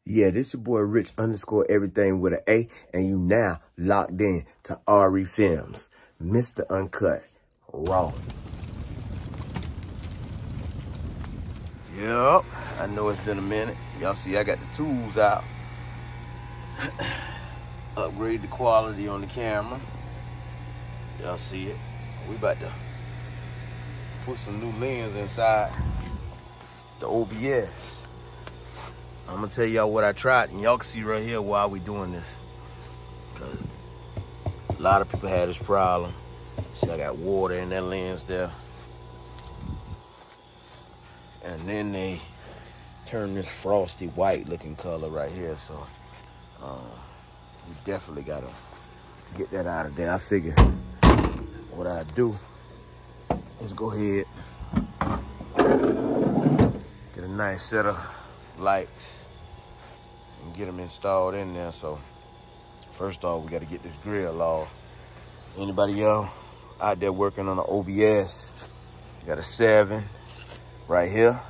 Yeah, this your boy Rich _ everything with an A, and you now locked in to RE Films, Mr. Uncut, Raw. Yup, I know it's been a minute. Y'all see I got the tools out. Upgrade the quality on the camera. Y'all see it. We about to put some new lens inside the OBS. I'm gonna tell y'all what I tried, and y'all can see right here why we doing this. Cause a lot of people had this problem. See, I got water in that lens there. And then they turn this frosty white looking color right here. So we definitely gotta get that out of there. I figure what I do is go ahead, get a nice set of lights and get them installed in there. So first off, we got to get this grill off. Anybody else out there working on the OBS, you got a 7 right here,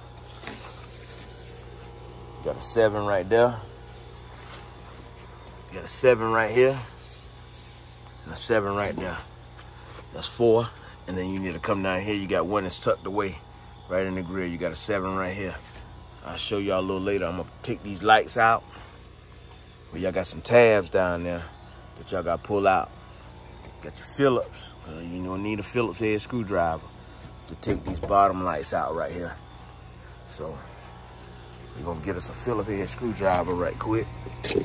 you got a 7 right there, you got a 7 right here, and a 7 right there. That's 4. And then you need to come down here. You got one that's tucked away right in the grill. You got a 7 right here. I'll show y'all a little later. I'm gonna take these lights out. But y'all got some tabs down there that y'all gotta pull out. Got your Phillips. You don't need a Phillips head screwdriver to take these bottom lights out right here. So we're gonna get us a Phillips head screwdriver right quick. See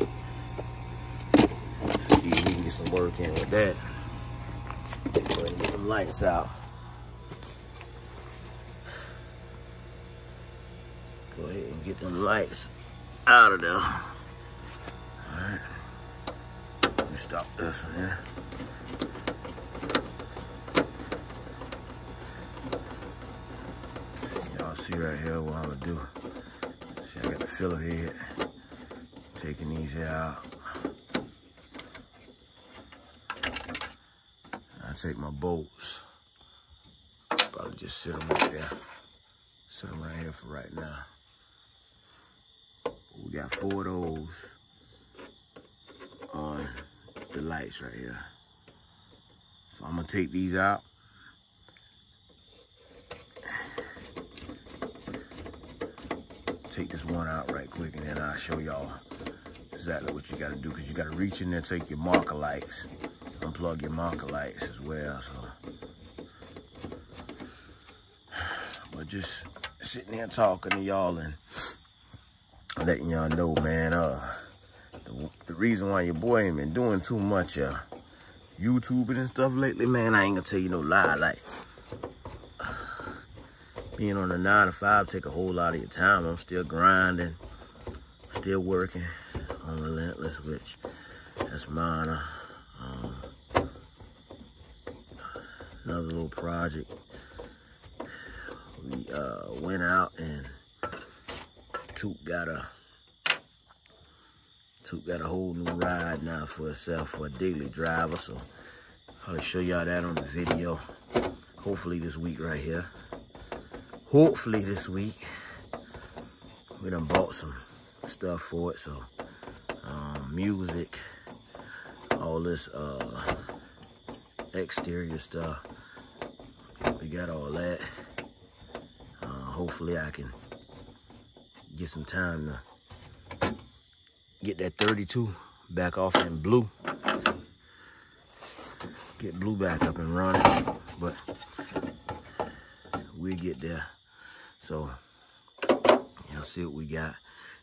if we can get some work in with that. Go ahead and get them lights out. Go ahead and get them lights out of there. All right. Let me stop this one here. Y'all see right here what I'm gonna do. See, I got the filler head. Taking these here out. I take my bolts. Probably just sit them right there. Sit them right here for right now. We got 4 of those on the lights right here. So I'm gonna take these out. Take this one out right quick, and then I'll show y'all exactly what you gotta do, because you gotta reach in there, take your marker lights, unplug your marker lights as well. So, but just sitting there talking to y'all and letting y'all know, man, the reason why your boy ain't been doing too much YouTubing and stuff lately, man, I ain't gonna tell you no lie. Like, being on a 9 to 5 take a whole lot of your time. I'm still grinding, still working on Relentless, which that's mine. Another little project. We went out and Toot got a whole new ride now for herself, for a daily driver. So I'll show y'all that on the video. Hopefully this week right here. Hopefully this week. We done bought some stuff for it. So music, all this exterior stuff. We got all that. Hopefully I can get some time to get that 32 back off in blue. Get blue back up and running. But we'll get there. So y'all see what we got.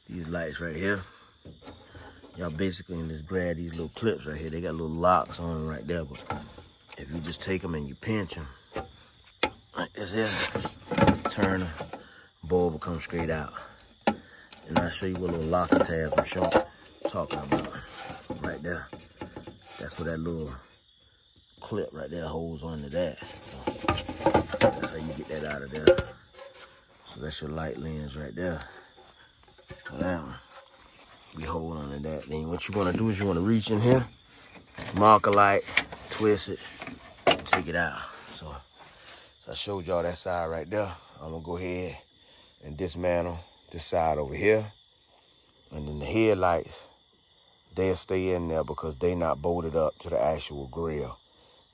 These lights right here. Y'all basically can just grab these little clips right here. They got little locks on them right there. But if you just take them and you pinch them like this here, turn them, bulb will come straight out. And I'll show you what little locking tabs I'm talking about right there. That's what that little clip right there holds onto that. So that's how you get that out of there. So that's your light lens right there. So that one, we hold on to that. Then what you want to do is you want to reach in here, mark a light, twist it, and take it out. So I showed y'all that side right there. I'm gonna go ahead and dismantle this side over here. And then the headlights, they'll stay in there because they not bolted up to the actual grill.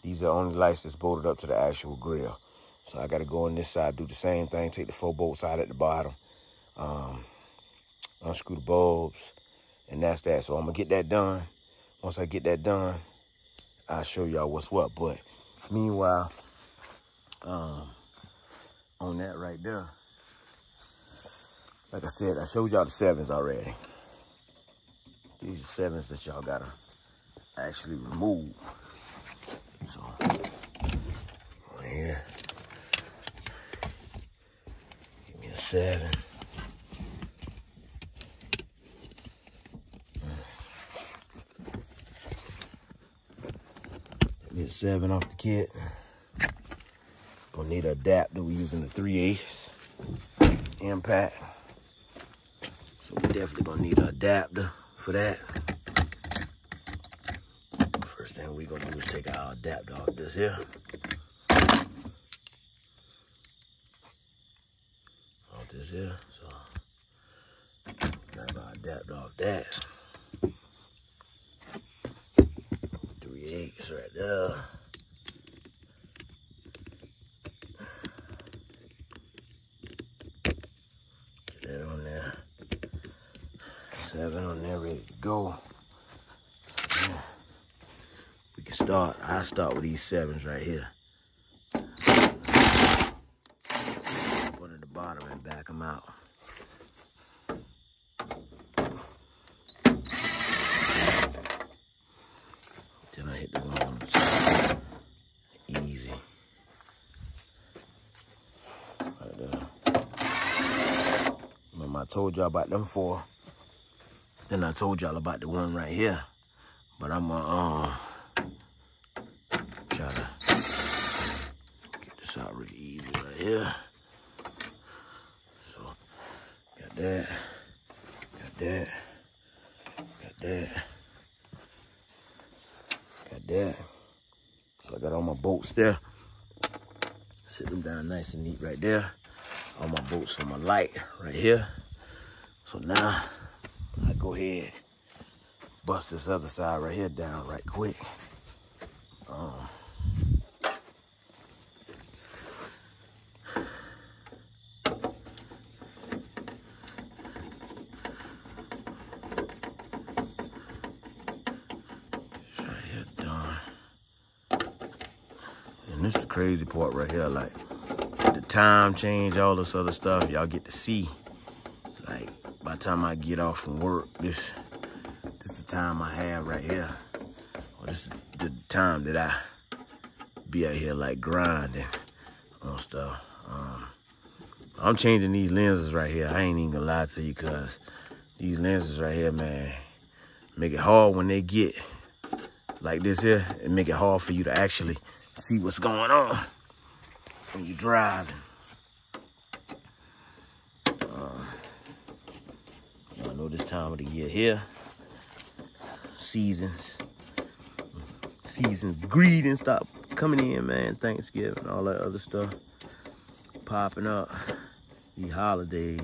These are the only lights that's bolted up to the actual grill. So I got to go on this side, do the same thing, take the 4 bolts out at the bottom, unscrew the bulbs, and that's that. So I'm going to get that done. Once I get that done, I'll show y'all what's what. But meanwhile, on that right there, like I said, I showed y'all the 7s already. These are 7s that y'all gotta actually remove. So, on here, give me a 7. Take me a 7 off the kit. Gonna need an adapter. We're using the 3/8 impact. So we're definitely gonna need an adapter for that. First thing we're gonna do is take our adapter off this here. Off this here. So grab our adapter off that. 3/8 right there. Get that on there. 7 on there, ready to go. Yeah. We can start. I'll start with these 7s right here. Put at the bottom and back them out. Then I hit the one on the side. Easy. Right there. Remember I told y'all about them 4. Then I told y'all about the one right here. But I'm gonna try to get this out really easy right here. So got that, got that, got that, got that. So I got all my bolts there. Sit them down nice and neat right there. All my bolts for my light right here. So now I go ahead, bust this other side right here down right quick. This right here done. And this is the crazy part right here, like the time change, all this other stuff, y'all get to see. Like by the time I get off from work, this is the time I have right here. Well, this is the time that I be out here like grinding on stuff. I'm changing these lenses right here. I ain't even gonna lie to you, cause these lenses right here, man, make it hard when they get like this here. It make it hard for you to actually see what's going on when you're driving. Y'all know this time of the year here. Seasons greetings stop coming in, man. Thanksgiving, all that other stuff popping up. These holidays,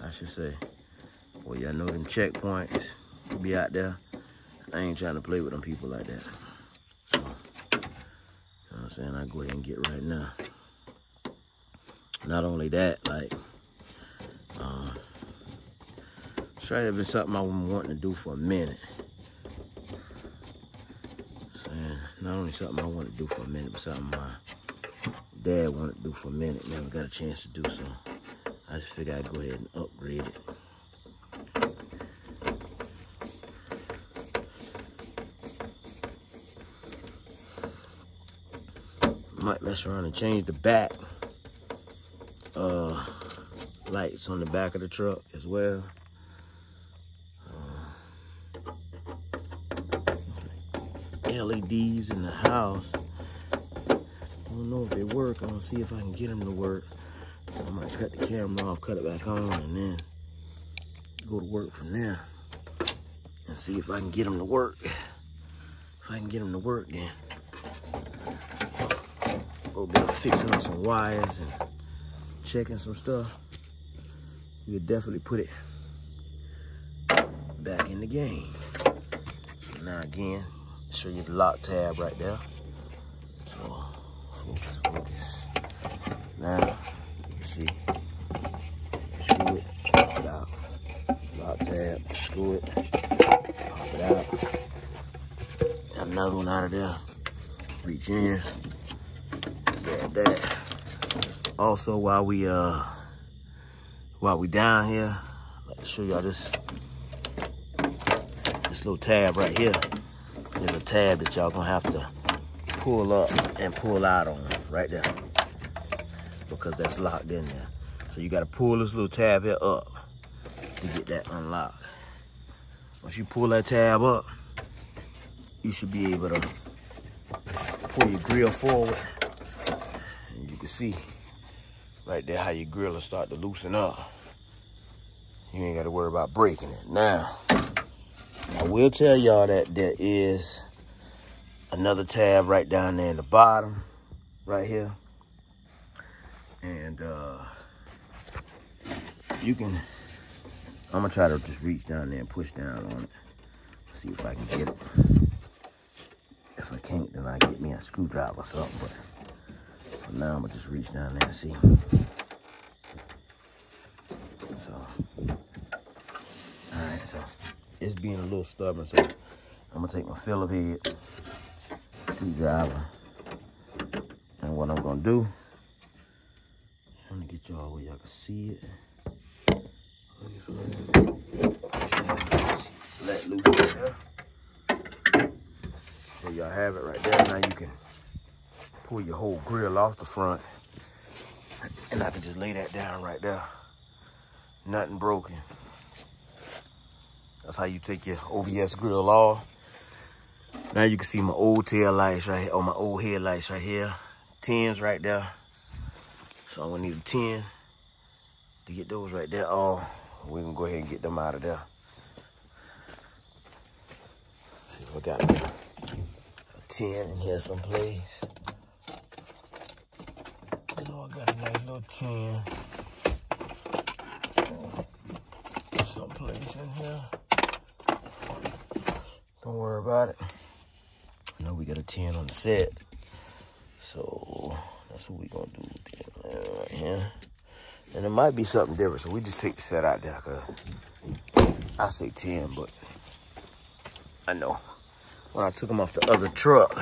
I should say. Well, y'all know them checkpoints be out there. I ain't trying to play with them people like that. So, you know what I'm saying? I go ahead and get right now. Not only that, like, it's right here been something I've been wanting to do for a minute. Not only something I want to do for a minute, but something my dad wanted to do for a minute. Never got a chance to do so. I just figured I'd go ahead and upgrade it. Might mess around and change the back lights on the back of the truck as well. LEDs in the house. I don't know if they work. I'm gonna see if I can get them to work. So I might cut the camera off, cut it back on, and then go to work from there and see if I can get them to work. If I can get them to work, then go be fixing up some wires and checking some stuff. We'll definitely put it in the game. So now again, show you the lock tab right there. So focus. Now you can see, screw it, pop it out. Lock tab, screw it, pop it out. Got another one out of there. Reach in, grab that. Also, while we down here, I'd like to show y'all this little tab right here. There's a tab that y'all gonna have to pull up and pull out on right there, because that's locked in there. So you gotta pull this little tab here up to get that unlocked. Once you pull that tab up, you should be able to pull your grill forward. And you can see right there how your grill will start to loosen up. You ain't got to worry about breaking it. Now, I will tell y'all that there is another tab right down there in the bottom, right here. And you can, I'm gonna try to just reach down there and push down on it. See if I can get it. If I can't, then I get me a screwdriver or something. But for now, I'm gonna just reach down there and see. So, all right, so it's being a little stubborn, so I'm gonna take my Phillip head screwdriver, and what I'm gonna do, I'm gonna get y'all where y'all can see it. Let loose right there. There y'all have it right there. Now you can pull your whole grill off the front, and I can just lay that down right there. Nothing broken. That's how you take your OBS grill off. Now you can see my old tail lights right here, or my old headlights right here. 10s right there. So I'm gonna need a 10 to get those right there off. We're gonna go ahead and get them out of there. See if I got a 10 in here someplace. Oh, I got a nice little 10 someplace in here. Don't worry about it. I know we got a 10 on the set. So that's what we're gonna do right here. And it might be something different, so we just take the set out there, cause I say 10, but I know when I took them off the other truck,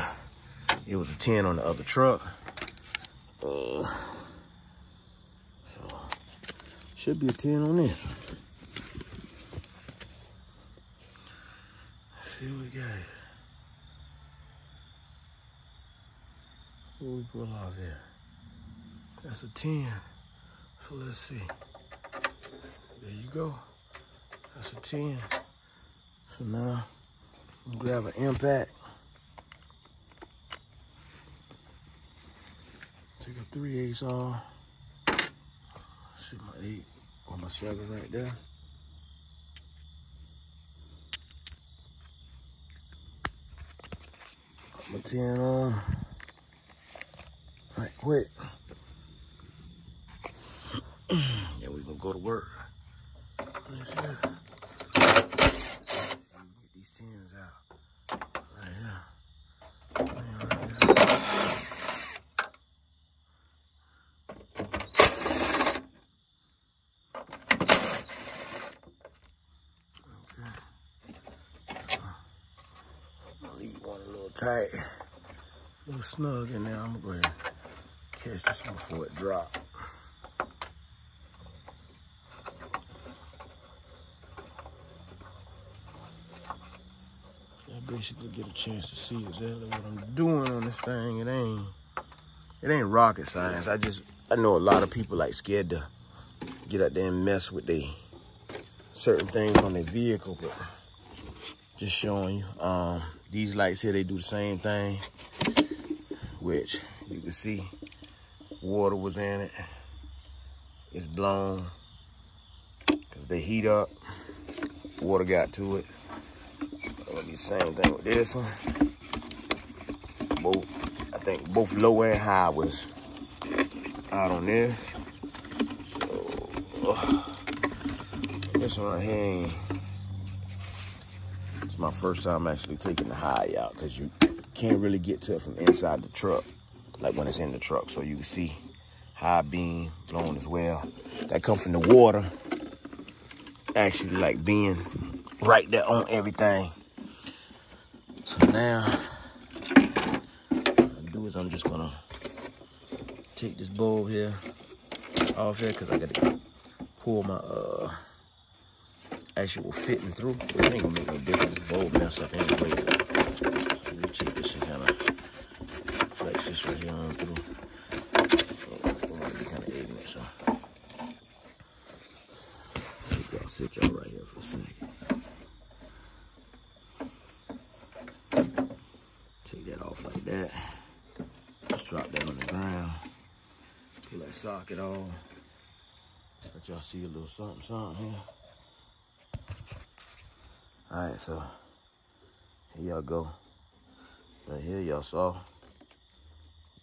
it was a 10 on the other truck. So should be a 10 on this. Let's see what we got. What we pull off here? That's a 10. So let's see. There you go. That's a 10. So now I'm gonna grab an impact. Take a 3/8 off. See my 8 or my 7 right there. Put my 10 on. Right quick. Then we're gonna go to work. Let's get these 10s out. Right here. Right here. Okay. So, I'll leave one a little tight. A little snug in there. I'm gonna go ahead and catch this one before it drops. Basically get a chance to see exactly what I'm doing on this thing. It ain't rocket science. I know a lot of people like scared to get out there and mess with certain things on their vehicle, but just showing you. These lights here, they do the same thing, which you can see water was in it. It's blown because they heat up. Water got to it. The same thing with this one. I think both low and high was out on this. So this one right here It's my first time actually taking the high out because you can't really get to it from inside the truck, like when it's in the truck. So you can see high beam blowing as well. That comes from the water actually like being right there on everything. So now, what I'm do is I'm just gonna take this bulb here off here because I gotta pull my actual fitting through. It ain't gonna make no difference. The bulb mess up anyway. So you take this and kind of flex this right here on through. So, it might be kind of ignorant, so I'll sit y'all right here for a second. Take that off like that. Just drop that on the ground. Pull that socket off. Let y'all see a little something here. All right, so here y'all go. Right here, y'all saw.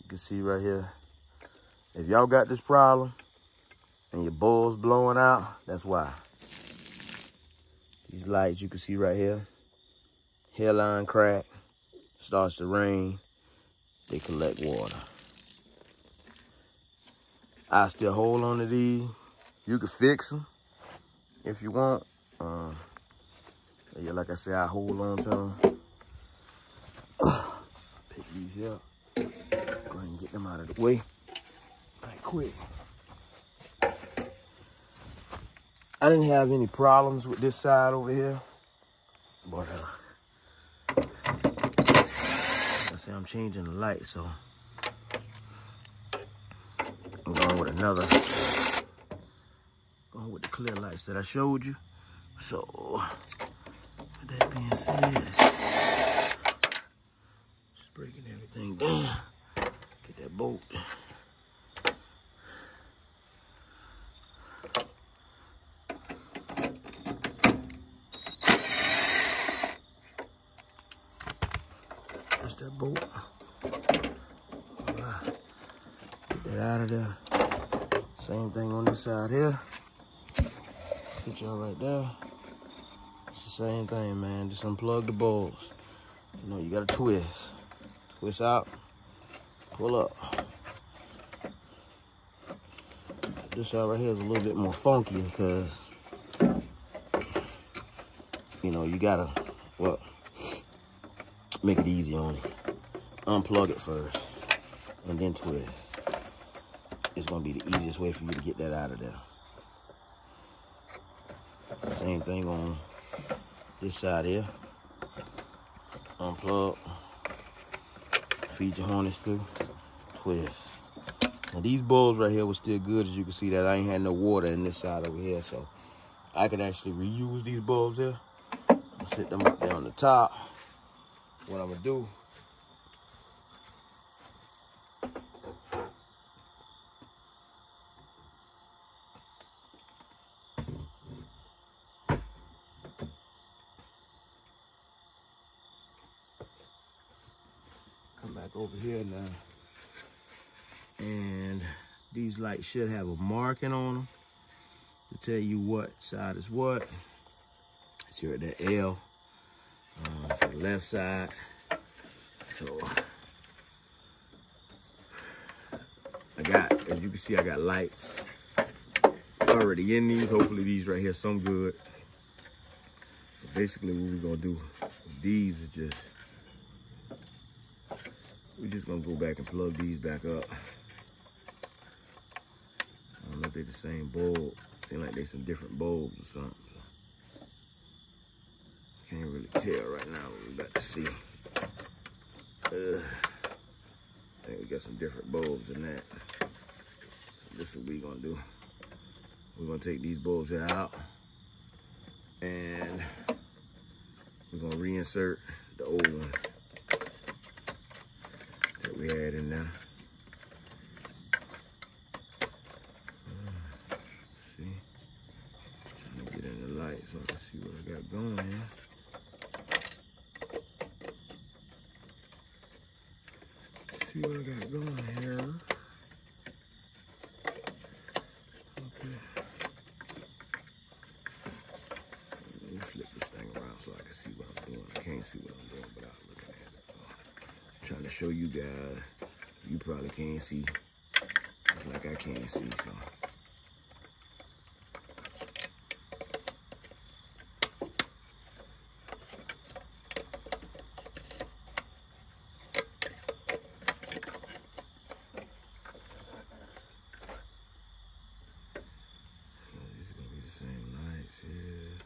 You can see right here. If y'all got this problem and your bulb's blowing out, that's why. These lights you can see right here, hairline crack, starts to rain, they collect water. I still hold on to these. You can fix them if you want. Yeah, like I said, I hold on to them. Pick these up. Go ahead and get them out of the way right quick. I didn't have any problems with this side over here, but like I say, I'm changing the light, so I'm going with another, going with the clear lights that I showed you. So with that being said, just breaking everything down. Get that bolt. That's that bolt. Get that out of there. Same thing on this side here. Sit y'all right there. It's the same thing, man. Just unplug the bulbs. You know, you gotta twist. Twist out, pull up. This side right here is a little bit more funky because, you know, you gotta, well, make it easy on you. Unplug it first and then twist. It's gonna be the easiest way for you to get that out of there. Same thing on this side here. Unplug, feed your harness through, twist. Now these bulbs right here were still good. As you can see that I ain't had no water in this side over here, so I could actually reuse these bulbs here. I'll sit them up there on the top. What I'm gonna do, come back over here now, and these lights should have a marking on them to tell you what side is what. It's here at that L for the left side. So I got, as you can see, I got lights already in these. Hopefully these right here some good. So basically what we're gonna do with these is just, we're just gonna go back and plug these back up. I don't know if they're the same bulb. Seem like they some different bulbs or something. Can't really tell right now what we're about to see. I think we got some different bulbs in that. So this is what we're gonna do. We're gonna take these bulbs here out and we're gonna reinsert the old ones that we had in there. See, trying to get in the light so I can see what I got going here. See what I got going here. Okay. Let me flip this thing around so I can see what I'm doing. I can't see what I'm doing without looking at it. So I'm trying to show you guys. You probably can't see. It's like I can't see, so. These are gonna be the same lights here.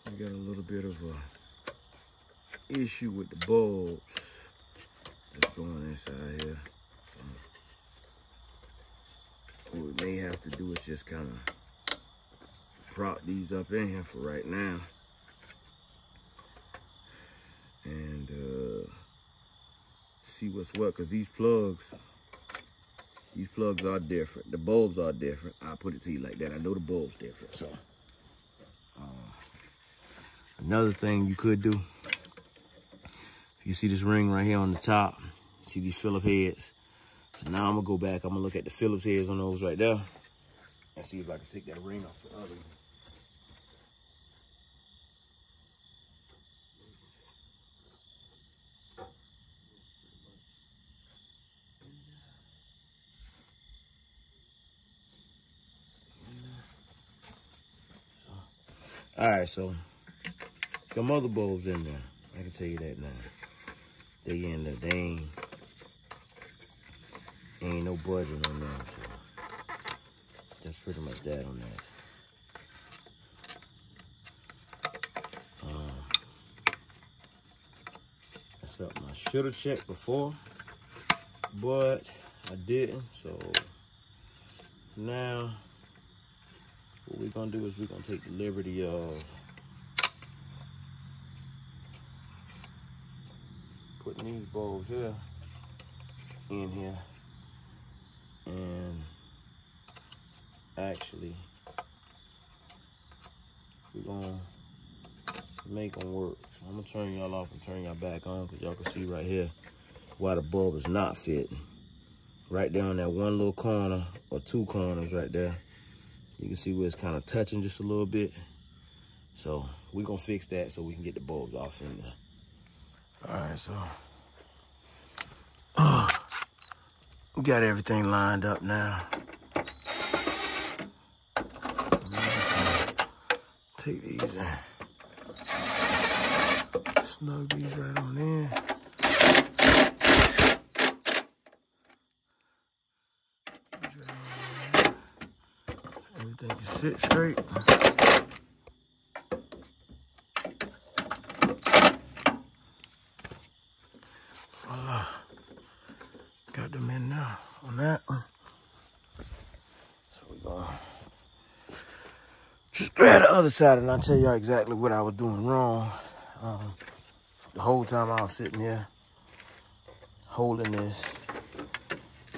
We got a little bit of a issue with the bulbs that's going inside here. So what we may have to do is just kind of prop these up in here for right now. And see what's what, because these plugs are different. The bulbs are different. I'll put it to you like that. I know the bulb's different, so. Another thing you could do, you see this ring right here on the top, see these Phillips heads. So now I'm gonna go back, I'm gonna look at the Phillips heads on those right there and see if I can take that ring off the other one. All right, so the mother bulbs in there. I can tell you that now. They in there. They ain't no budging on them. So that's pretty much that on that. That's something I should have checked before, but I didn't. So now what we're gonna do is we're gonna take the liberty of putting these bulbs here in here, and actually we're gonna make them work. So I'm gonna turn y'all off and turn y'all back on, because y'all can see right here why the bulb is not fitting. Right there on that one little corner, or two corners right there, you can see where it's kind of touching just a little bit. So we're gonna fix that so we can get the bulbs off in there. All right, so we got everything lined up now. I'm just gonna take these and snug these right on in. Everything can sit straight. Voila. Got them in now on that one. So we're gonna just grab the other side and I'll tell y'all exactly what I was doing wrong. The whole time I was sitting here holding this,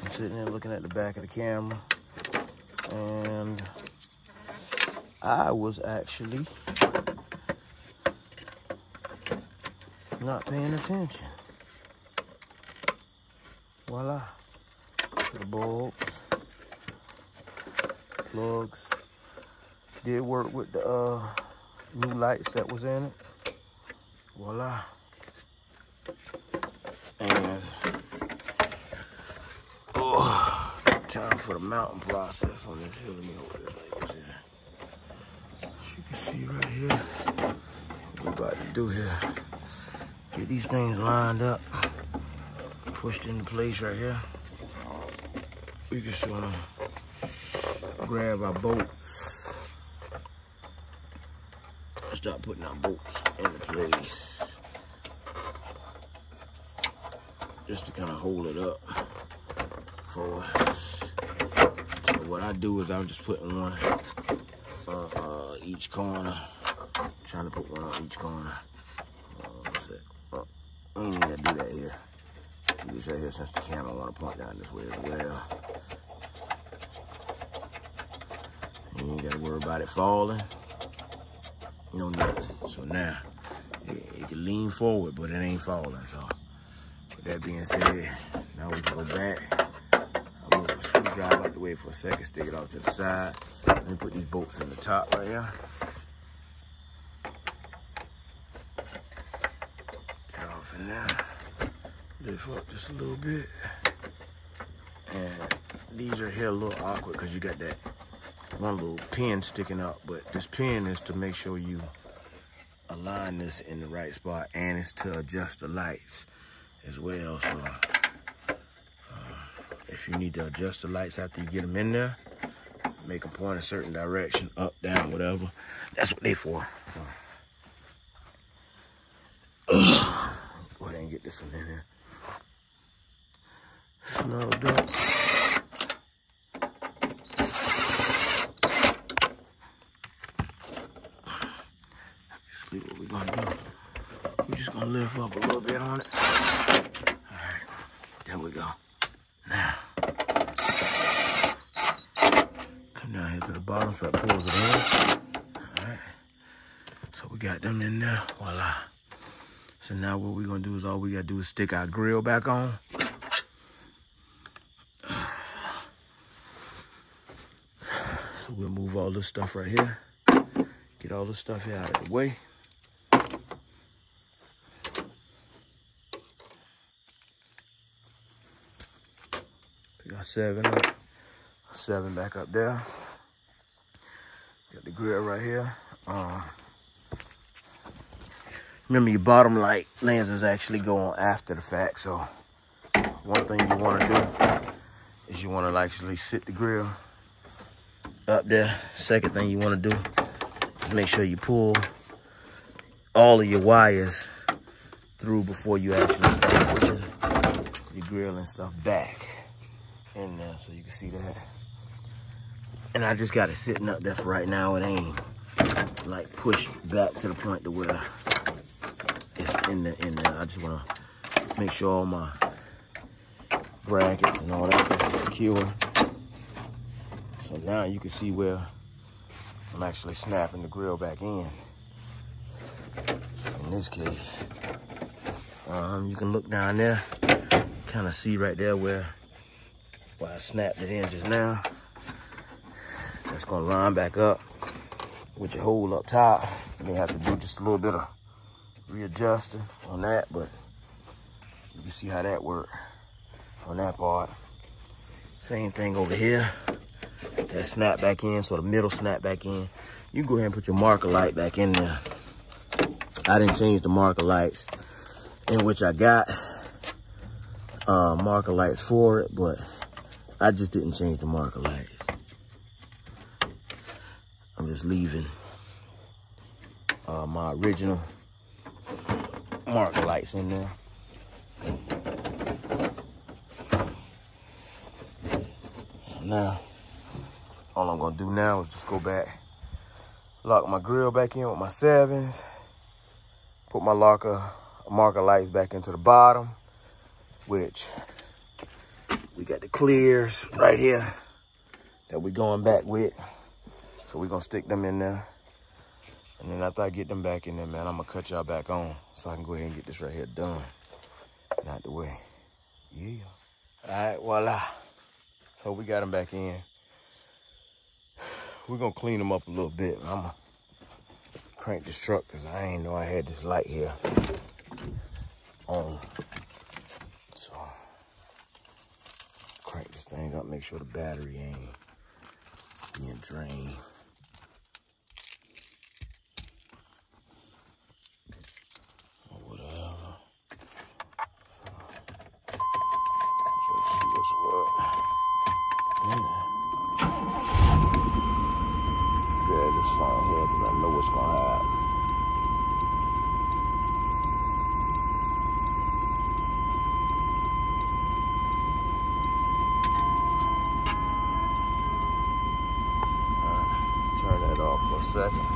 I'm sitting here looking at the back of the camera, and I was actually not paying attention. Voila. The bulbs, plugs, did work with the new lights that was in it. Voila. And time for the mounting process on this here. Let me hold this like this here. As you can see right here, what we're about to do here, get these things lined up, pushed into place right here. We just wanna grab our bolts, start putting our bolts into place, just to kind of hold it up for us. So what I do is I'm just putting one on each corner, trying to put one on each corner. What's that? Oh, we ain't even gotta do that here. Do this right here since the camera want to point down this way as well. You ain't gotta worry about it falling. No nothing. So now, it can lean forward, but it ain't falling. So, with that being said, now we can go back. I'll move my screwdriver out the way for a second, stick it off to the side. Let me put these bolts in the top right here. Get off in there. Lift up just a little bit. And these are here a little awkward because you got that one little pin sticking up, but this pin is to make sure you align this in the right spot, and it's to adjust the lights as well. So if you need to adjust the lights after you get them in there, make them point a certain direction, up, down, whatever, that's what they for. So, go ahead and get this one in here. Snuggled up. What we're gonna do, we're just gonna lift up a little bit on it. All right, there we go. Now, come down here to the bottom so it pulls it in. All right, so we got them in there, voila. So now what we're gonna do is all we gotta do is stick our grill back on. So we'll move all this stuff right here. Get all this stuff here out of the way. Pick our 7 up. 7 back up there. Got the grill right here. Remember, your bottom light lenses actually go on after the fact. So one thing you want to do is you want to actually sit the grill up there. Second thing you want to do, make sure you pull all of your wires through before you actually start pushing your grill and stuff back in there, so you can see that. And I just got it sitting up there for right now. It ain't like pushed back to the point to where it's in there. I just want to make sure all my brackets and all that stuff is secure. So now you can see where I'm actually snapping the grill back in this case. You can look down there, kind of see right there where I snapped it in just now. That's gonna line back up with your hole up top. You may have to do just a little bit of readjusting on that, but you can see how that worked on that part. Same thing over here. That snap back in, so the middle snap back in. You can go ahead and put your marker light back in there. I didn't change the marker lights, in which I got marker lights for it, but I just didn't change the marker lights. I'm just leaving my original marker lights in there. So now, all I'm gonna do now is just go back, lock my grill back in with my 7s, put my marker lights back into the bottom, which we got the clears right here that we're going back with. So we're gonna stick them in there. And then after I get them back in there, man, I'm gonna cut y'all back on so I can go ahead and get this right here done and out the way. Yeah. All right, voila. So we got them back in. We're gonna clean them up a little bit. I'm gonna crank this truck because I ain't know I had this light here on. So crank this thing up, make sure the battery ain't being drained. Or whatever. So, just see what's what. Yeah. Grab this phone here because I know what's gonna happen. Turn that off for a second.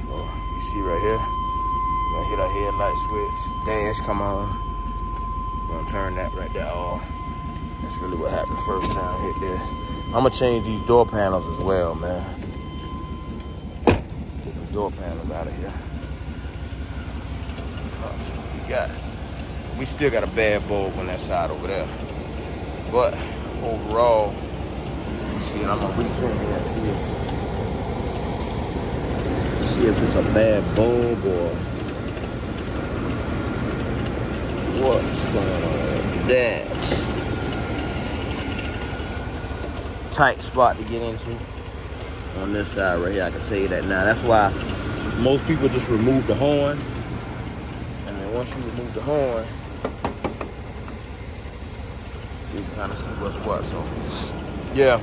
So you see right here, we're gonna hit our headlight switch, dash come on. We're gonna turn that right there off. That's really what happened first time I hit this. I'm gonna change these door panels as well, man. door panels out of here. So we still got a bad bulb on that side over there. But overall, you see it, I'm gonna reach in here and see if it's a bad bulb or what's going on with that. Tight spot to get into on this side right here, I can tell you that now. That's why most people just remove the horn, and then once you remove the horn, you can kind of see what's what. So yeah,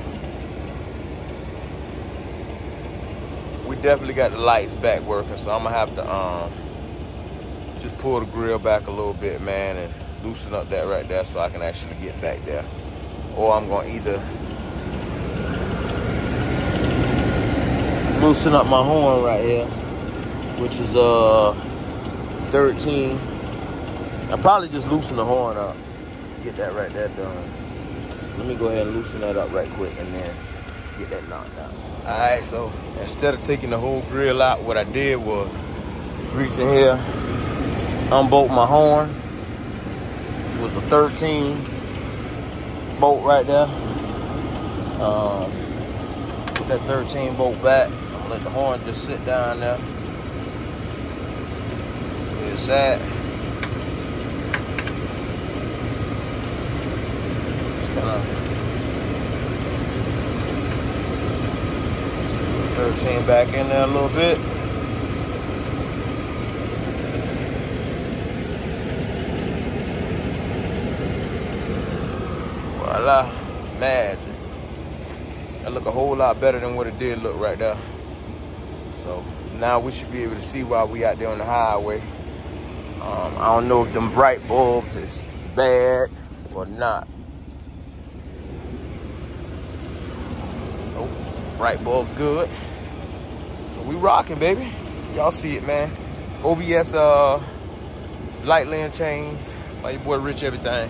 we definitely got the lights back working, so I'm gonna have to just pull the grill back a little bit, man, and loosen up that right there so I can actually get back there. Or I'm gonna either loosen up my horn right here, which is 13. I'll probably just loosen the horn up, get that right there done. Let me go ahead and loosen that up right quick and then get that knocked out. All right, so instead of taking the whole grill out, what I did was reach in here, unbolt my horn. It was a 13 bolt right there. Put that 13 bolt back. I'm gonna let the horn just sit down there. Where it's at. Just kind of 13 back in there a little bit. Voila, magic. That look a whole lot better than what it did look right there. So now we should be able to see while we out there on the highway. I don't know if them bright bulbs is bad or not. Nope, bright bulbs good. So we rocking, baby. Y'all see it, man. OBS light lane change by your boy Rich Everything.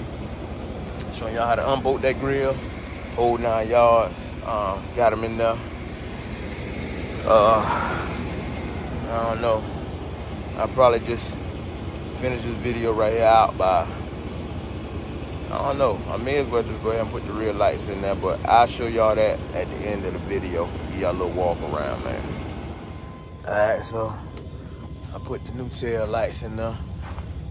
Showing y'all how to unbolt that grill. Whole 9 yards. Got them in there. I don't know. I'll probably just finish this video right here out by, I don't know. I may as well just go ahead and put the real lights in there, but I'll show y'all that at the end of the video. Give y'all a little walk around, man. All right, so I put the new tail lights in there.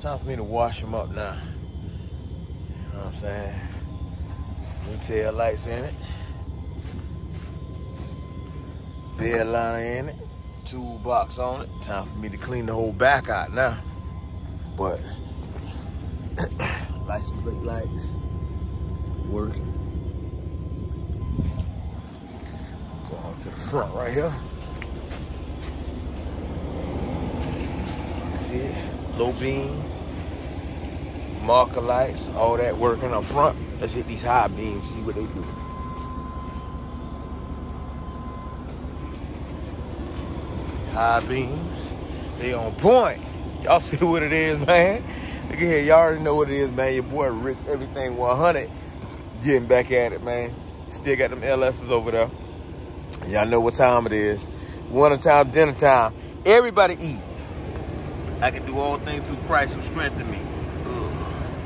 Time for me to wash them up now. You know what I'm saying? New tail lights in it. Bed liner in it. Toolbox on it. Time for me to clean the whole back out now. But license plate lights working. Go on to the front right here. See it? Low beam, marker lights, all that working up front. Let's hit these high beams, see what they do. High beams, they on point. Y'all see what it is, man? Look at here, y'all already know what it is, man. Your boy Rich Everything 100, getting back at it, man. Still got them LS's over there. Y'all know what time it is. Winter time, dinner time. Everybody eat. I can do all things through Christ who strengthened me.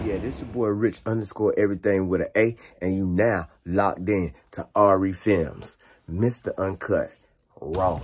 Yeah, this is your boy Rich _Everything with an A, and you now locked in to RE Films, Mr. Uncut, Raw.